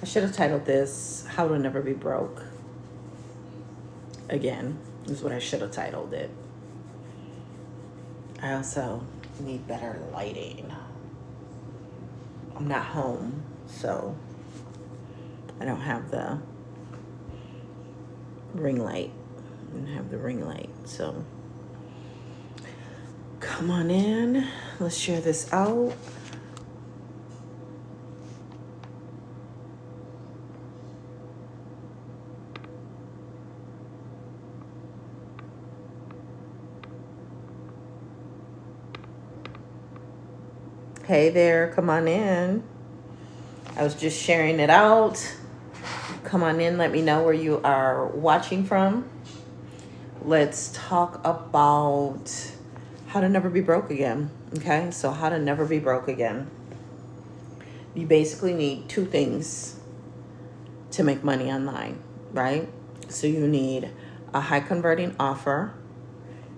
should have titled this How to Never Be Broke Again, is what I should have titled it. I also need better lighting. I'm not home, so I don't have the ring light. I don't have the ring light, so come on in. Let's share this out. Hey there, come on in. I was just sharing it out. Come on in, let me know where you are watching from. Let's talk about how to never be broke again. Okay, so how to never be broke again. You basically need two things to make money online, right? So you need a high converting offer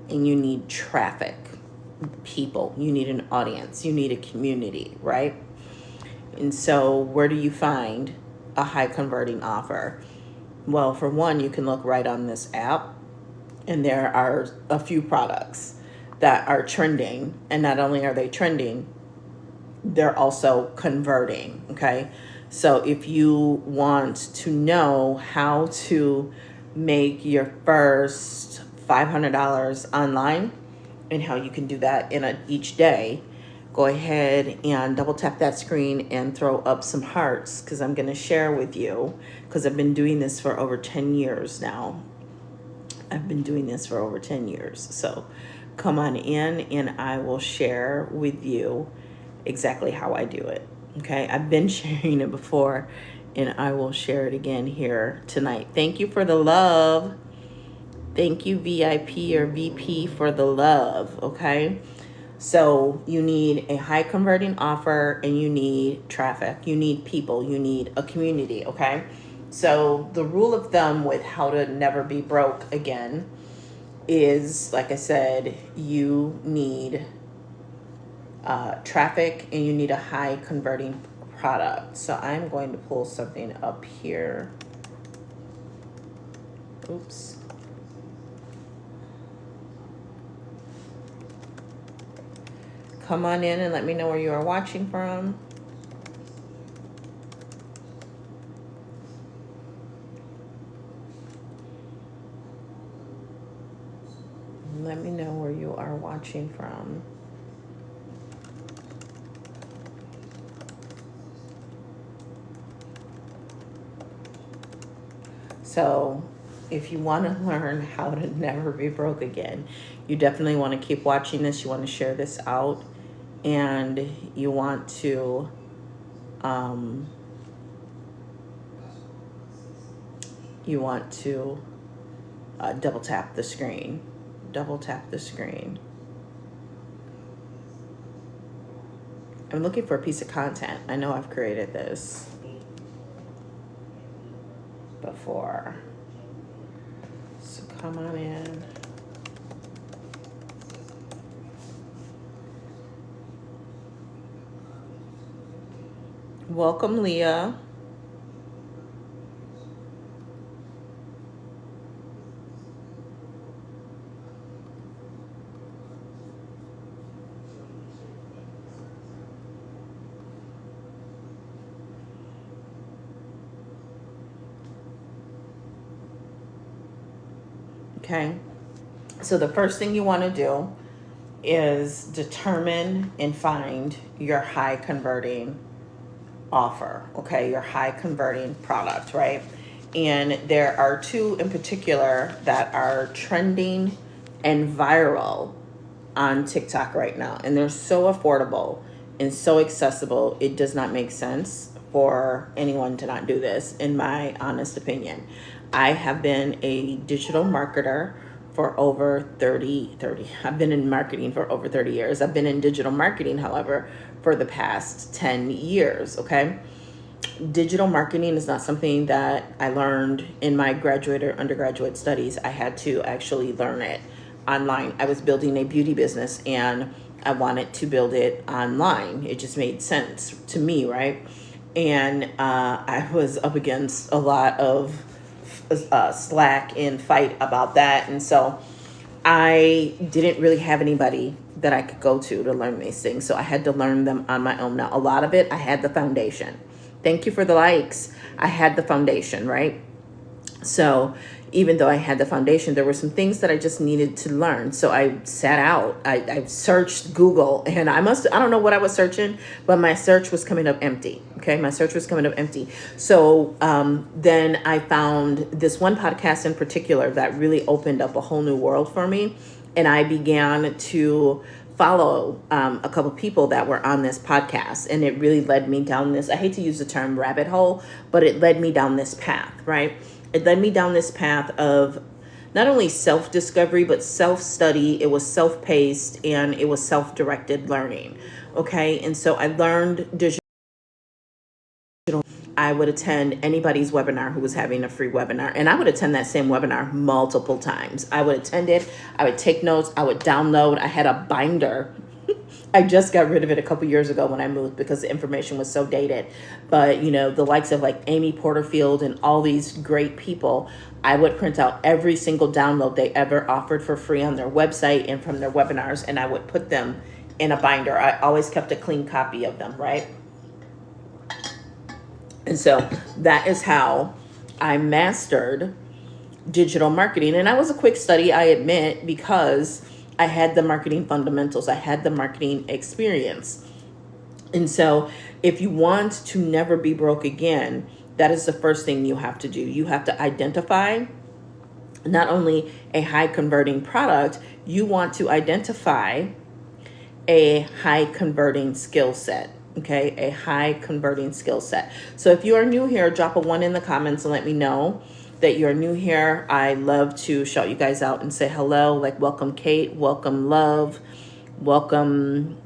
and you need traffic. People, you need an audience, you need a community, right? And so where do you find a high converting offer? Well, for one, you can look right on this app, and there are a few products that are trending, and not only are they trending, they're also converting. Okay, so if you want to know how to make your first $500 online and how you can do that in each day, go ahead and double tap that screen and throw up some hearts, because I'm going to share with you, because I've been doing this for over 10 years now. I've been doing this for over 10 years. So come on in and I will share with you exactly how I do it. Okay, I've been sharing it before and I will share it again here tonight. Thank you for the love. Thank you, VIP or VP, for the love, okay? So you need a high converting offer and you need traffic. You need people. You need a community, okay? So the rule of thumb with how to never be broke again is, like I said, you need traffic and you need a high converting product. So I'm going to pull something up here. Oops. Come on in and let me know where you are watching from. Let me know where you are watching from. So if you want to learn how to never be broke again, you definitely want to keep watching this. You want to share this out. And you want to double tap the screen. Double tap the screen. I'm looking for a piece of content. I know I've created this before. So come on in. Welcome, Leah. Okay, so the first thing you want to do is determine and find your high converting offer, okay, your high converting product, right? And there are two in particular that are trending and viral on TikTok right now, and they're so affordable and so accessible. It does not make sense for anyone to not do this, in my honest opinion. I have been a digital marketer for over 30. I've been in marketing for over 30 years. I've been in digital marketing, however, for the past 10 years, okay? Digital marketing is not something that I learned in my graduate or undergraduate studies. I had to actually learn it online. I was building a beauty business and I wanted to build it online. It just made sense to me, right? and I was up against a lot of slack and fight about that. And so I didn't really have anybody that I could go to learn these things. So I had to learn them on my own. Now, a lot of it, I had the foundation. Thank you for the likes. I had the foundation, right? So even though I had the foundation, there were some things that I just needed to learn. So I sat out, I searched Google, and I don't know what I was searching, but my search was coming up empty. Okay. My search was coming up empty. So then I found this one podcast in particular that really opened up a whole new world for me. And I began to follow a couple people that were on this podcast, and it really led me down this, I hate to use the term rabbit hole, but it led me down this path, right? It led me down this path of not only self-discovery, but self-study. It was self-paced, and it was self-directed learning. Okay. And so I learned digital. I would attend anybody's webinar who was having a free webinar, and I would attend that same webinar multiple times. I would attend it. I would take notes. I would download. I had a binder. I just got rid of it a couple years ago when I moved because the information was so dated. But, you know, the likes of like Amy Porterfield and all these great people, I would print out every single download they ever offered for free on their website and from their webinars, and I would put them in a binder. I always kept a clean copy of them, right? And so that is how I mastered digital marketing. And that was a quick study, I admit, because I had the marketing fundamentals. I had the marketing experience. And so if you want to never be broke again, that is the first thing you have to do. You have to identify not only a high converting product, you want to identify a high converting skill set. Okay, a high converting skill set. So if you are new here, drop a 1 in the comments and let me know that you're new here. I love to shout you guys out and say hello, like welcome Kate, welcome Love, welcome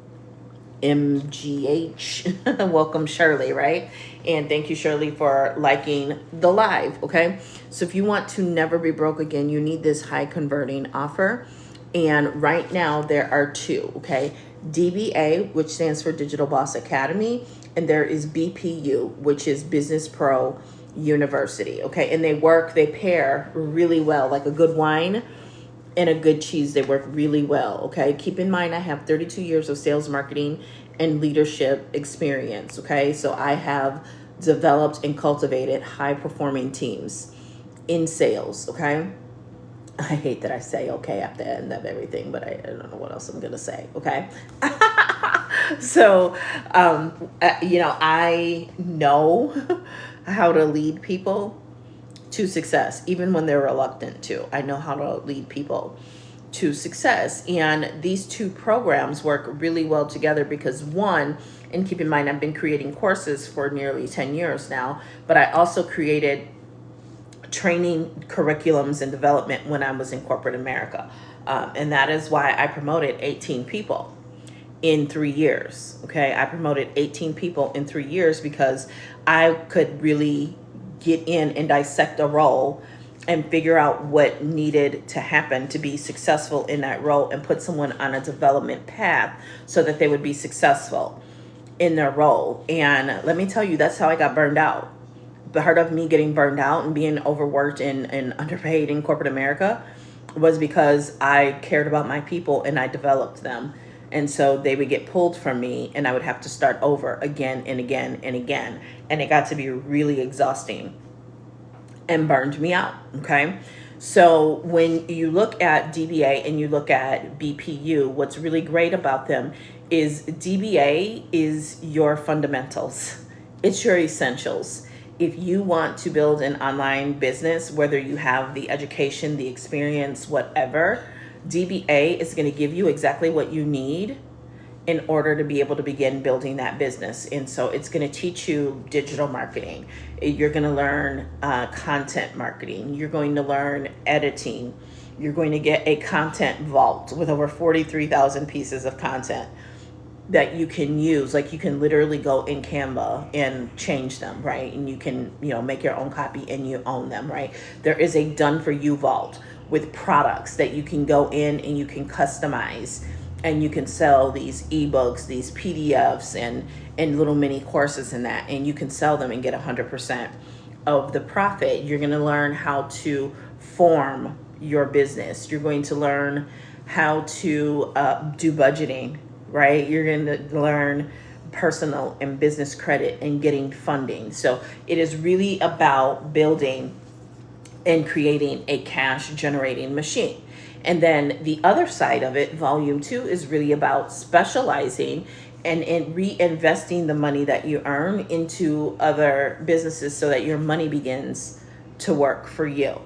MGH, welcome Shirley, right? And thank you, Shirley, for liking the live, okay? So if you want to never be broke again, you need this high converting offer. And right now there are 2, okay? DBA, which stands for Digital Boss Academy, and there is BPU, which is Business Pro University, okay? And they pair really well, like a good wine and a good cheese. They work really well, okay? Keep in mind, I have 32 years of sales, marketing, and leadership experience, okay? So I have developed and cultivated high-performing teams in sales, okay? I hate that I say okay at the end of everything, but I don't know what else I'm going to say. Okay. So, I know how to lead people to success, even when they're reluctant to. I know how to lead people to success. And these 2 programs work really well together because one, and keep in mind, I've been creating courses for nearly 10 years now, but I also created training curriculums and development when I was in corporate America. And that is why I promoted 18 people in 3 years. Okay. I promoted 18 people in 3 years because I could really get in and dissect a role and figure out what needed to happen to be successful in that role and put someone on a development path so that they would be successful in their role. And let me tell you, that's how I got burned out. Part of me getting burned out and being overworked and underpaid in corporate America was because I cared about my people and I developed them. And so they would get pulled from me and I would have to start over again and again and again. And it got to be really exhausting and burned me out. Okay. So when you look at DBA and you look at BPU, what's really great about them is DBA is your fundamentals. It's your essentials. If you want to build an online business, whether you have the education, the experience, whatever, DBA is going to give you exactly what you need in order to be able to begin building that business. And so it's going to teach you digital marketing. You're going to learn content marketing. You're going to learn editing. You're going to get a content vault with over 43,000 pieces of content that you can use. Like you can literally go in Canva and change them, right? And you can, make your own copy and you own them, right? There is a done for you vault with products that you can go in and you can customize and you can sell these ebooks, these PDFs, and little mini courses in that, and you can sell them and get 100% of the profit. You're going to learn how to form your business. You're going to learn how to do budgeting, right? You're going to learn personal and business credit and getting funding. So it is really about building and creating a cash generating machine. And then the other side of it, volume 2, is really about specializing and reinvesting the money that you earn into other businesses so that your money begins to work for you.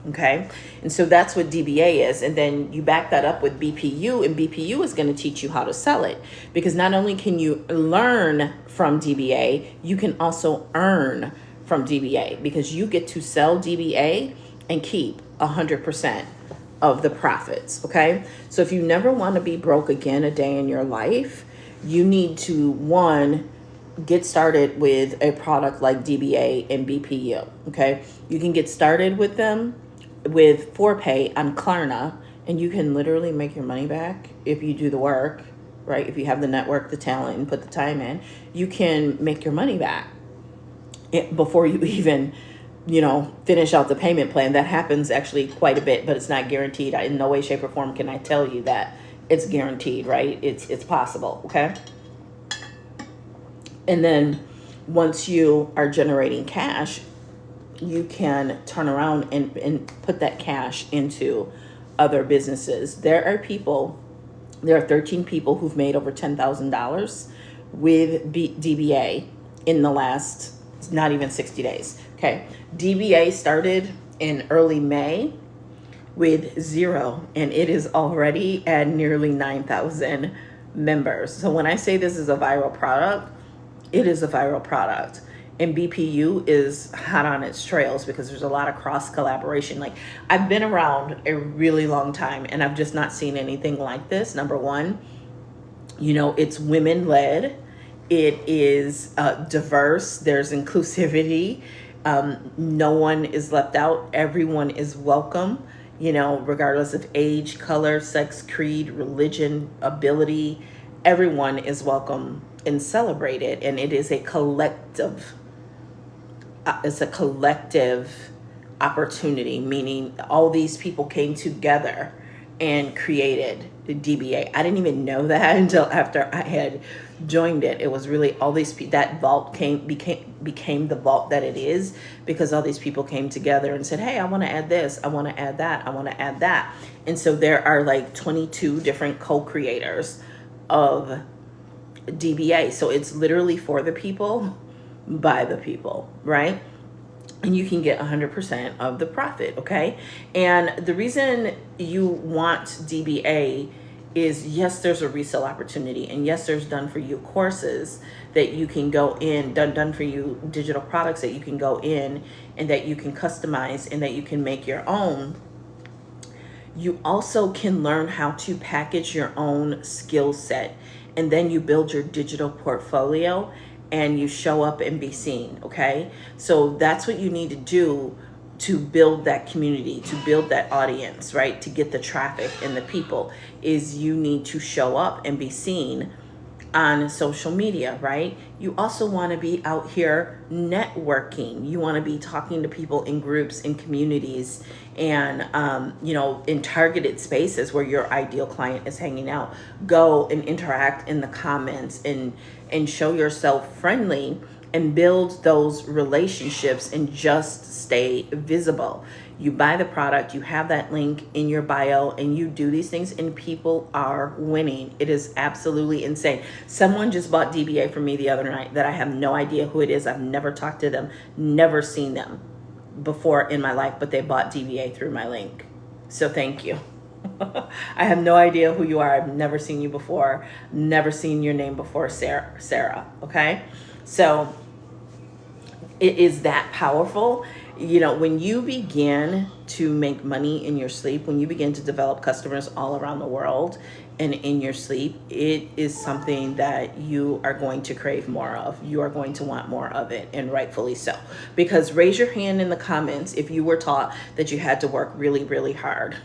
Okay. And so that's what DBA is. And then you back that up with BPU, and BPU is going to teach you how to sell it, because not only can you learn from DBA, you can also earn from DBA, because you get to sell DBA and keep 100% of the profits. Okay. So if you never want to be broke again a day in your life, you need to, one, get started with a product like DBA and BPU. Okay. You can get started with them with ForPay on Klarna, and you can literally make your money back if you do the work, right? If you have the network, the talent, and put the time in, you can make your money back before you even, finish out the payment plan. That happens actually quite a bit, but it's not guaranteed. In no way, shape, or form can I tell you that it's guaranteed, right? It's possible, okay? And then once you are generating cash, you can turn around and put that cash into other businesses. There are 13 people who've made over $10,000 with DBA in the last, not even 60 days. Okay. DBA started in early May with 0, and it is already at nearly 9,000 members. So when I say this is a viral product, it is a viral product. And BPU is hot on its trails because there's a lot of cross collaboration. Like, I've been around a really long time and I've just not seen anything like this. Number one, it's women led. It is diverse. There's inclusivity. No one is left out. Everyone is welcome, regardless of age, color, sex, creed, religion, ability. Everyone is welcome and celebrated. And it is a collective. It's a collective opportunity, meaning all these people came together and created the DBA. I didn't even know that until after I had joined it. It was really all these people, that vault became the vault that it is, because all these people came together and said, hey, I want to add this, I want to add that, I want to add that. And so there are like 22 different co-creators of DBA. So it's literally for the people, by the people, right? And you can get 100% of the profit, okay? And the reason you want DBA is, yes, there's a resale opportunity, and yes, there's done for you courses that you can go in, done for you digital products that you can go in and that you can customize and that you can make your own. You also can learn how to package your own skill set, and then you build your digital portfolio and you show up and be seen, okay? So that's what you need to do to build that community, to build that audience, right? To get the traffic and the people, is you need to show up and be seen on social media, right? You also want to be out here networking. You want to be talking to people in groups, in communities, and in targeted spaces where your ideal client is hanging out. Go and interact in the comments and show yourself friendly and build those relationships and just stay visible. You buy the product, you have that link in your bio, and you do these things, and people are winning. It is absolutely insane. Someone just bought DBA from me the other night that I have no idea who it is. I've never talked to them, never seen them before in my life, but they bought DBA through my link. So thank you. I have no idea who you are. I've never seen you before, never seen your name before, Sarah, okay? So it is that powerful. When you begin to make money in your sleep, when you begin to develop customers all around the world and in your sleep, it is something that you are going to crave more of. You are going to want more of it, and rightfully so. Because raise your hand in the comments if you were taught that you had to work really, really hard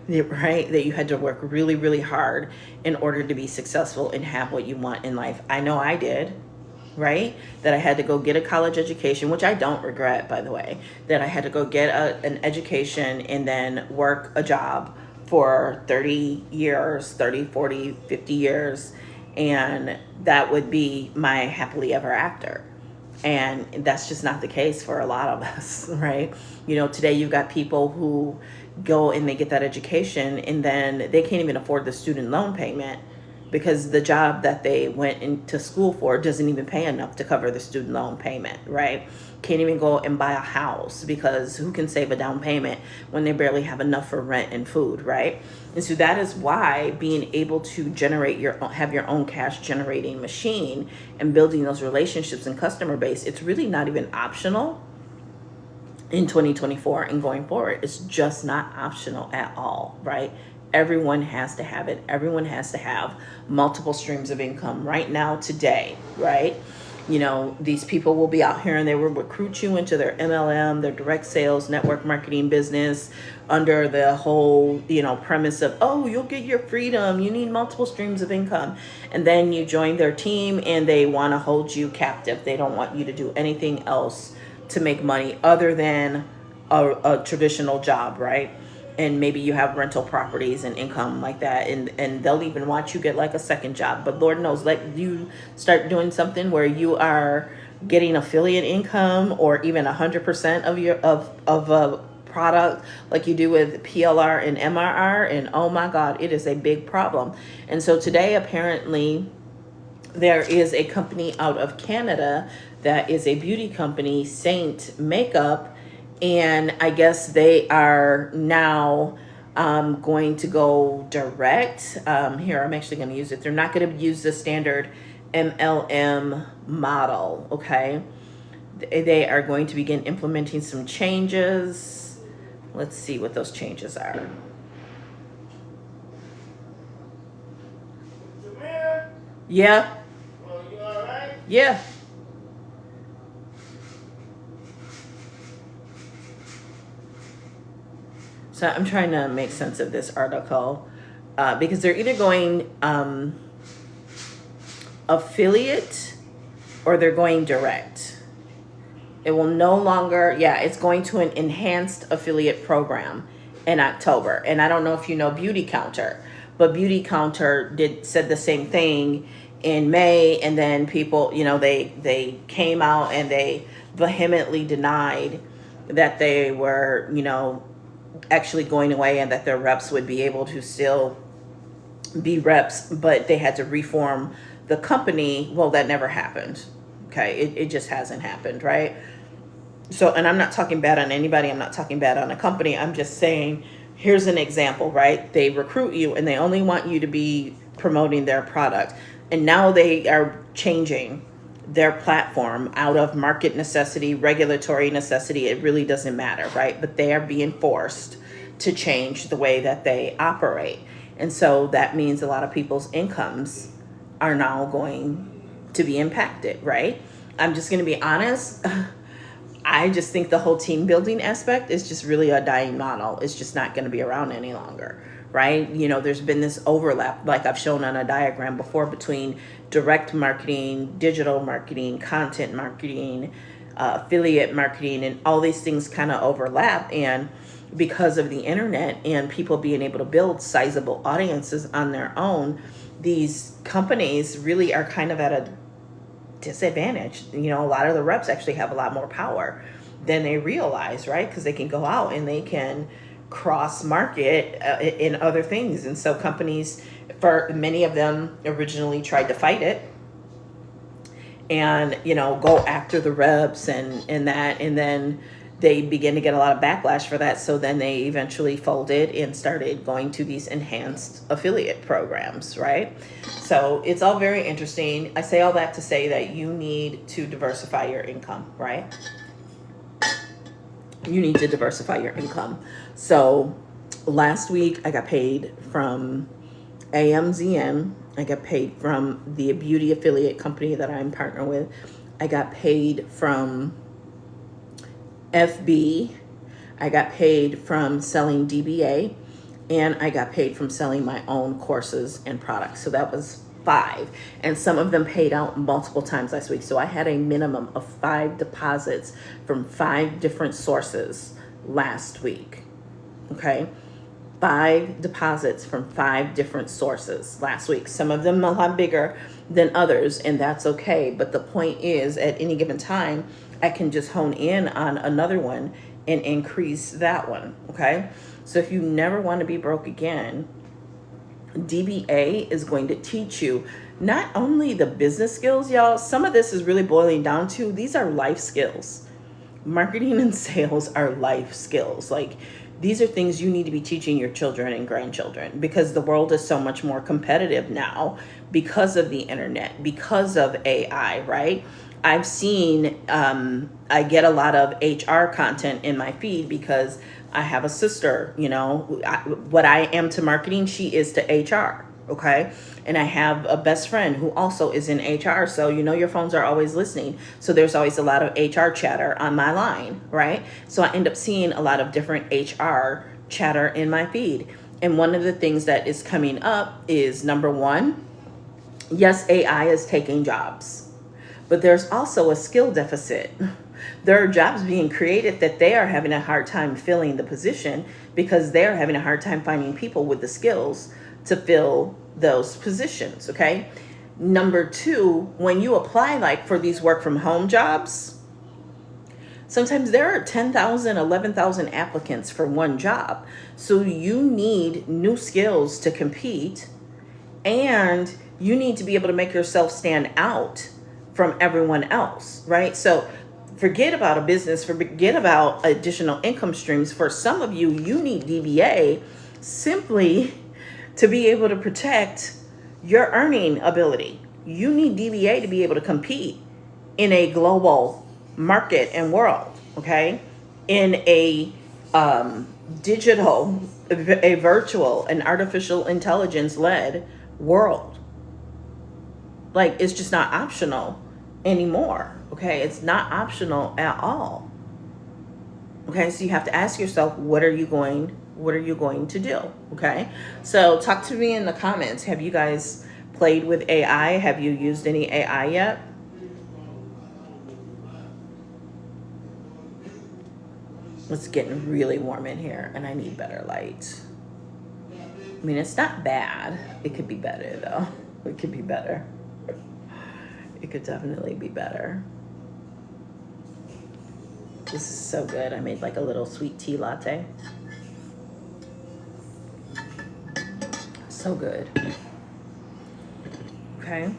right? That you had to work really, really hard in order to be successful and have what you want in life. I know I did, right? That I had to go get a college education, which I don't regret, by the way, that I had to go get an education and then work a job for 30 years, 30, 40, 50 years. And that would be my happily ever after. And that's just not the case for a lot of us, right? You know, today you've got people who go and they get that education and then they can't even afford the student loan payment because the job that they went into school for doesn't even pay enough to cover the student loan payment, right? Can't even go and buy a house because who can save a down payment when they barely have enough for rent and food, right? And so that is why being able to have your own cash generating machine and building those relationships and customer base, it's really not even optional in 2024 and going forward. It's just not optional at all, right? Everyone has to have it. Everyone has to have multiple streams of income right now, today, right? You know, these people will be out here and they will recruit you into their MLM, their direct sales, network marketing business under the whole, you know, premise of, oh, you'll get your freedom. You need multiple streams of income. And then you join their team and they want to hold you captive. They don't want you to do anything else to make money other than a traditional job, right? And maybe you have rental properties and income like that, and they'll even watch you get like a second job. But Lord knows, let you start doing something where you are getting affiliate income or even 100% of your of a product like you do with PLR and MRR, and oh my God, it is a big problem. And so today apparently there is a company out of Canada that is a beauty company, Saint Makeup, and I guess they are now going to go direct. Here, I'm actually going to use it. They're not going to use the standard MLM model, okay? They are going to begin implementing some changes. Let's see what those changes are. Tamira? Yeah. Oh, you all right? Yeah. So I'm trying to make sense of this article because they're either going affiliate or they're going direct. It will no longer, it's going to an enhanced affiliate program in October. And I don't know if you know Beauty Counter, but Beauty Counter said the same thing in May, and then people, you know, they came out and they vehemently denied that they were, you know, actually going away and that their reps would be able to still be reps, but they had to reform the company. Well, that never happened. Okay. It just hasn't happened. Right. So, and I'm not talking bad on anybody. I'm not talking bad on a company. I'm just saying, here's an example, right? They recruit you and they only want you to be promoting their product. And now they are changing their platform out of market necessity, regulatory necessity. It really doesn't matter, right? But they are being forced to change the way that they operate. And so that means a lot of people's incomes are now going to be impacted, right? I'm just going to be honest. I just think the whole team building aspect is just really a dying model. It's just not going to be around any longer, right? You know, there's been this overlap, like I've shown on a diagram before, between direct marketing, digital marketing, content marketing, affiliate marketing, and all these things kind of overlap. And because of the internet and people being able to build sizable audiences on their own, these companies really are kind of at a disadvantage. You know, a lot of the reps actually have a lot more power than they realize, right? Because they can go out and they can cross market in other things. And so companies, for many of them, originally tried to fight it and, you know, go after the reps and that, and then they begin to get a lot of backlash for that. So then they eventually folded and started going to these enhanced affiliate programs, right? So it's all very interesting. I say all that to say that you need to diversify your income, right? You need to diversify your income. So last week I got paid from AMZN. I got paid from the beauty affiliate company that I'm partnered with. I got paid from FB. I got paid from selling DBA, and I got paid from selling my own courses and products. So that was 5, and some of them paid out multiple times last week. So I had a minimum of 5 deposits from 5 different sources last week. Okay, 5 deposits from 5 different sources last week. Some of them a lot bigger than others, and that's okay. But the point is, at any given time, I can just hone in on another one and increase that one. Okay, so if you never want to be broke again, DBA is going to teach you not only the business skills, y'all. Some of this is really boiling down to, these are life skills. Marketing and sales are life skills. Like, these are things you need to be teaching your children and grandchildren, because the world is so much more competitive now because of the internet, because of AI, right? I've seen, I get a lot of HR content in my feed because I have a sister, you know, what I am to marketing, she is to HR, okay? And I have a best friend who also is in HR. So, you know, your phones are always listening. So there's always a lot of HR chatter on my line, right? So I end up seeing a lot of different HR chatter in my feed. And one of the things that is coming up is, number one, yes, AI is taking jobs, but there's also a skill deficit. There are jobs being created that they are having a hard time filling the position because they're having a hard time finding people with the skills to fill those positions, okay? Number two, when you apply like for these work from home jobs, sometimes there are 10,000, 11,000 applicants for one job. So you need new skills to compete, and you need to be able to make yourself stand out from everyone else, right? So forget about a business, forget about additional income streams. For some of you, you need DBA simply to be able to protect your earning ability. You need DBA to be able to compete in a global market and world, okay? In a digital, a virtual, an artificial intelligence-led world. Like, it's just not optional anymore, okay? It's not optional at all. Okay, so you have to ask yourself, what are you going to do? Okay, so talk to me in the comments. Have you guys played with AI? Have you used any AI yet? It's getting really warm in here, and I need better light. I mean, it's not bad. It could be better, though. It could be better. It could definitely be better. This is so good. I made like a little sweet tea latte. So good. Okay.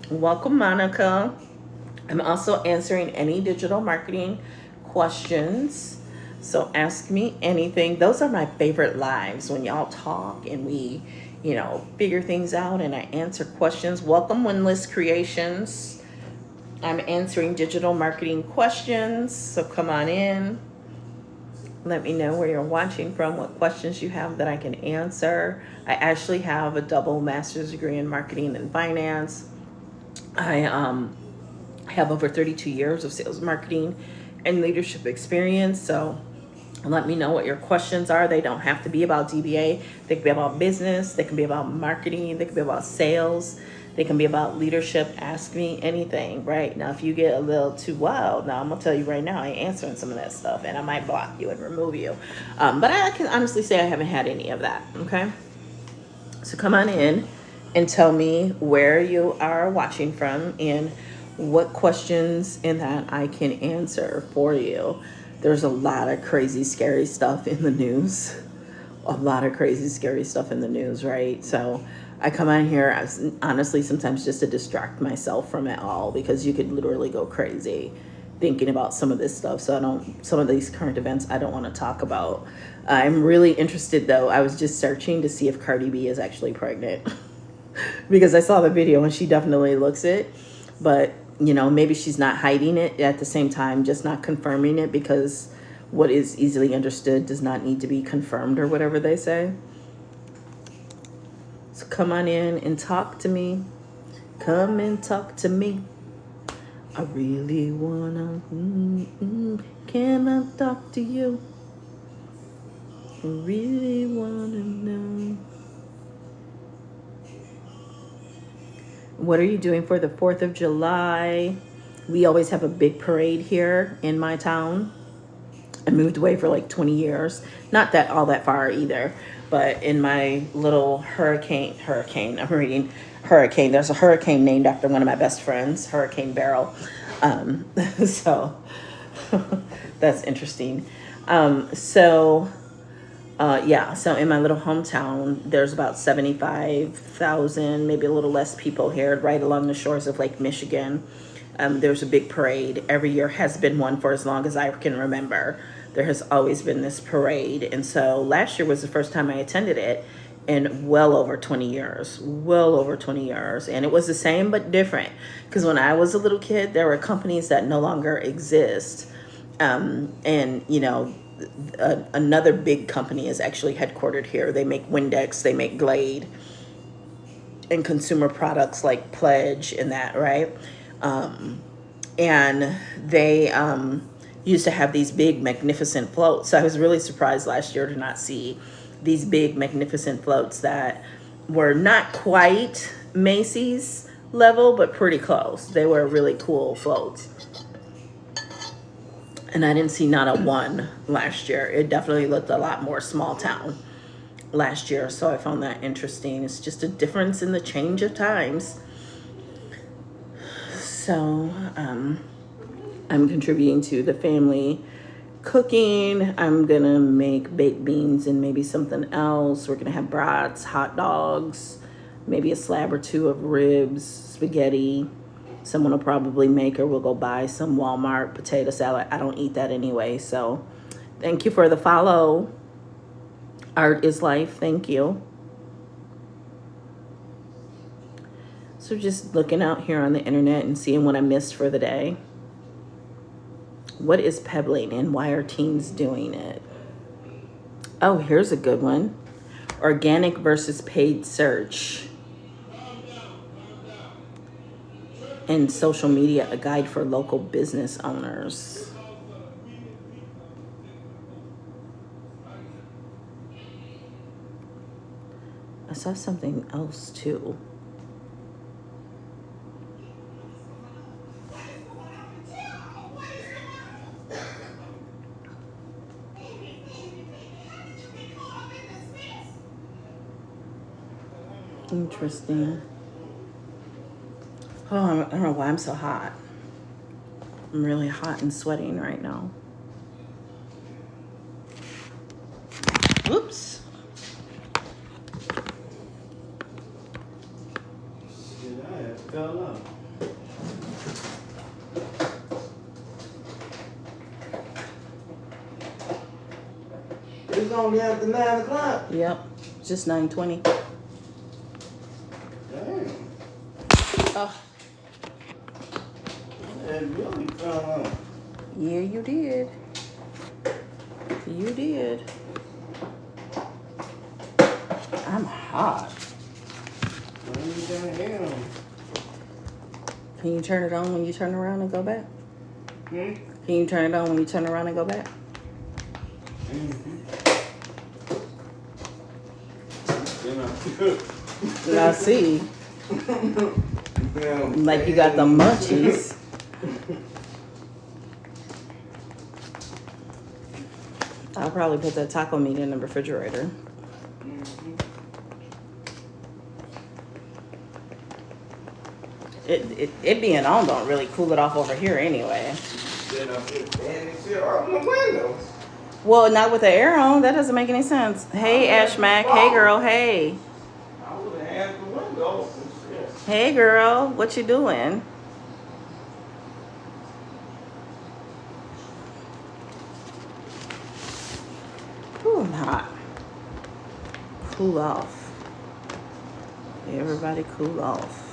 Welcome, Monica. I'm also answering any digital marketing questions. So ask me anything. Those are my favorite lives, when y'all talk and we, you know, figure things out and I answer questions. Welcome, Winless Creations. I'm answering digital marketing questions. So come on in. Let me know where you're watching from, what questions you have that I can answer. I actually have a double master's degree in marketing and finance. I have over 32 years of sales, marketing, and leadership experience. So let me know what your questions are. They don't have to be about DBA. They can be about business. They can be about marketing. They can be about sales. They can be about leadership. Ask me anything, right? Now, if you get a little too wild, now I'm going to tell you right now, I ain't answering some of that stuff, and I might block you and remove you. But I can honestly say I haven't had any of that, okay? So come on in and tell me where you are watching from and what questions in that I can answer for you. There's a lot of crazy, scary stuff in the news. A lot of crazy, scary stuff in the news, right? So I come on here, honestly, sometimes just to distract myself from it all, because you could literally go crazy thinking about some of this stuff. So some of these current events I don't want to talk about. I'm really interested, though. I was just searching to see if Cardi B is actually pregnant because I saw the video and she definitely looks it. But, you know, maybe she's not hiding it, at the same time just not confirming it, because what is easily understood does not need to be confirmed, or whatever they say. So come on in and talk to me. Come and talk to me. I really wanna, can I talk to you? Really want to know. What are you doing for the 4th of July? We always have a big parade here in my town. I moved away for like 20 years. Not that all that far either, but in my little hurricane, I'm reading hurricane. There's a hurricane named after one of my best friends, Hurricane Barrel. So that's interesting. Yeah, so in my little hometown, there's about 75,000, maybe a little less people here, right along the shores of Lake Michigan. There's a big parade. Every year has been one for as long as I can remember. There has always been this parade. And so last year was the first time I attended it in well over 20 years. And it was the same but different. Because when I was a little kid, there were companies that no longer exist. And, you know, another big company is actually headquartered here. They make Windex, they make Glade, and consumer products like Pledge and that, right? And they used to have these big, magnificent floats. So I was really surprised last year to not see these big, magnificent floats that were not quite Macy's level, but pretty close. They were really cool floats. And I didn't see not a one last year. It definitely looked a lot more small town last year. So I found that interesting. It's just a difference in the change of times. So I'm contributing to the family cooking. I'm going to make baked beans and maybe something else. We're going to have brats, hot dogs, maybe a slab or two of ribs, spaghetti. Someone will probably make, or we'll go buy some Walmart potato salad. I don't eat that anyway. So thank you for the follow. Art is life. Thank you. So just looking out here on the internet and seeing what I missed for the day. What is pebbling and why are teens doing it? Oh, here's a good one. Organic versus paid search. And social media, a guide for local business owners. I saw something else too. Interesting. Oh, I don't know why I'm so hot. I'm really hot and sweating right now. Whoops. It's only after 9 o'clock. Yep, just 9:20. Damn. Oh. That really fell on. Yeah, you did. You did. I'm hot. Can you turn it on when you turn around and go back? Hmm? Can you turn it on when you turn around and go back? I see. Like you got the munchies. I'll probably put that taco meat in the refrigerator. It being on don't really cool it off over here anyway. Well, not with the air on. That doesn't make any sense. Hey, Ashmack. Hey, girl. Hey. I would have had the windows and shit. Hey, girl. What you doing? Ooh, I'm hot. Cool off. Everybody cool off.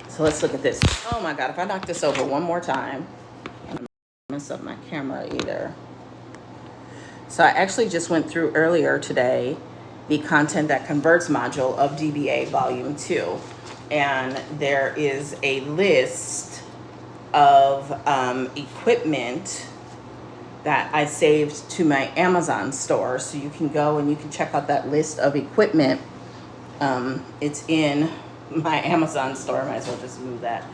So let's look at this. Oh my God, if I knock this over one more time, I'm gonna mess up my camera either. So I actually just went through earlier today the content that converts module of DBA volume 2. And there is a list of equipment that I saved to my Amazon store. So you can go and you can check out that list of equipment. It's in my Amazon store. Might as well just move that.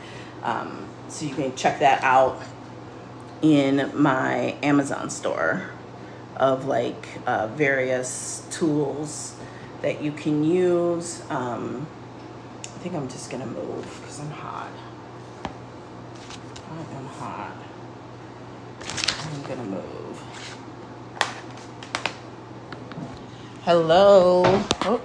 So you can check that out in my Amazon store of like various tools that you can use. I think I'm just gonna move because I'm hot. I am hot. I'm gonna move. Hello. Oh.